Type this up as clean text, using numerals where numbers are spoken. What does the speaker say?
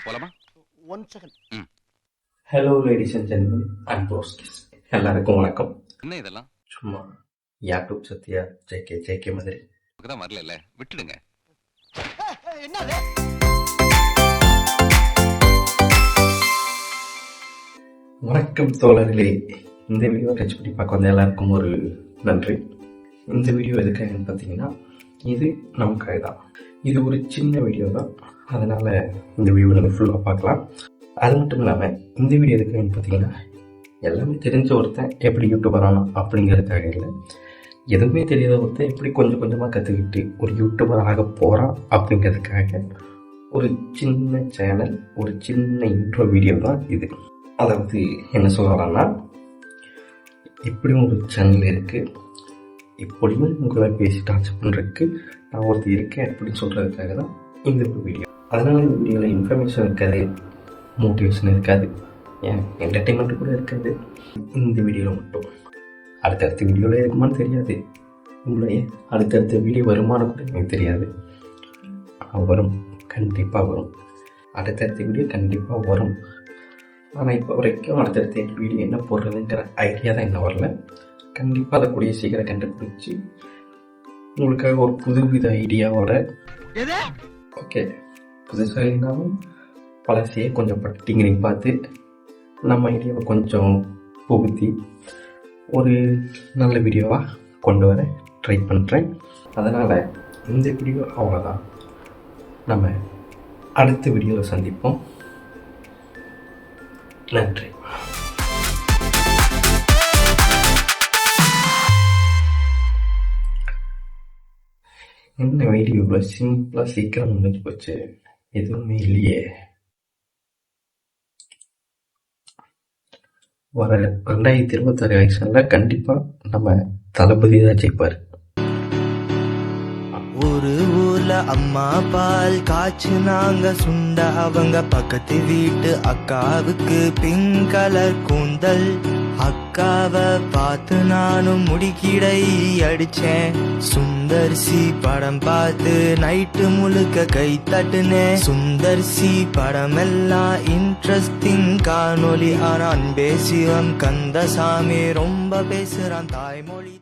போலாமா? 1 second. Hello ladies and gentlemen and broskis, எல்லாருக்கும் வணக்கம். என்ன இதெல்லாம்? சும்மா யூடியூப் சத்யா ஜேகே மாதிரி தான் வரல, விட்டுடுங்க. என்னது? வணக்கம் தோழர்களே. இந்த வீடியோ டச் பண்ணி பார்க்க வந்த எல்லாருக்கும் ஒரு நன்றி. இந்த வீடியோ எதுக்காக பார்த்தீங்கன்னா, இது நமக்காக தான். இது ஒரு சின்ன வீடியோ தான், அதனால் இந்த வீடியோ நீங்கள் ஃபுல்லாக பார்க்கலாம். அது மட்டும் இல்லாமல் இந்த வீடியோ எதுக்காகன்னு பார்த்தீங்கன்னா, எல்லாமே தெரிஞ்ச ஒருத்தன் எப்படி யூடியூபர் ஆகணும் அப்படிங்கிறதுக்காக இல்லை, எதுவுமே தெரியாத ஒருத்தன் எப்படி கொஞ்சம் கொஞ்சமாக கற்றுக்கிட்டு ஒரு யூடியூபர் ஆக போகிறான் அப்படிங்கிறதுக்காக ஒரு சின்ன சேனல், ஒரு சின்ன இன்ட்ரோ வீடியோ தான் இது. அதாவது என்ன சொல்லலாம்னா, இப்படியும் ஒரு சேனல் இருக்குது, இப்படியும் உங்களை பேசி டார்ச்சர் பண்ணுறதுக்கு நான் ஒருத்தர் இருக்கேன் அப்படின்னு சொல்கிறதுக்காக தான் இந்த ஒரு வீடியோ. அதனால் இந்த வீடியோவில் இன்ஃபர்மேஷன் இருக்காது, மோட்டிவேஷன் இருக்காது, ஏன் என்டர்டெயின்மெண்ட்டு கூட இருக்காது. இந்த வீடியோவில் மட்டும் அடுத்தடுத்த வீடியோவில் இருக்குமான்னு தெரியாது, உங்களையே அடுத்தடுத்த வீடியோ வருமானம் கூட எனக்கு தெரியாது. வரும், கண்டிப்பாக வரும். அடுத்தடுத்த வீடியோ கண்டிப்பாக வரும். ஆனால் இப்போ வரைக்கும் அடுத்தடுத்த வீடியோ என்ன போடுறதுங்கிற ஐடியா தான் இன்னும் வரல. கண்டிப்பாக அதை கூடிய சீக்கிரம் கண்டுபிடிச்சி உங்களுக்காக ஒரு புதுவித ஐடியாவோட, ஓகே புதுசாக இருந்தாலும் பழசையே கொஞ்சம் பட்டிங்கரிங் பார்த்து நம்ம ஐடியாவை கொஞ்சம் புகுத்தி ஒரு நல்ல வீடியோவாக கொண்டு வர ட்ரை பண்ணுறேன். அதனால் இந்த வீடியோ அவ்வளோதான். நம்ம அடுத்த வீடியோவில் சந்திப்போம். நன்றி. என்ன வீடியோவில் சிம்பிளாக சீக்கிரம் முடிஞ்சு போச்சு, எதுவுமே இல்லையே. வர 2026 எலெக்ஷனில் கண்டிப்பாக நம்ம தளபதி தான் ஜெயிப்பார். ஒரு ஊர்ல அம்மா பால் காய்ச்சினாங்க சுண்ட, அவங்க பக்கத்து வீட்டு அக்காவுக்கு பிங்க் கலர் கூந்தல். அக்காவை பார்த்து நானும் முடிக்கிடை அடிச்சேன். சுந்தர்சி படம் பார்த்து நைட்டு முழுக்க கை தட்டுனேன். சுந்தர்சி படம் எல்லாம் இன்ட்ரெஸ்டிங் காணொலி, ஆனான் பேசிவன் கந்தசாமி ரொம்ப பேசுறான் தாய்மொழி.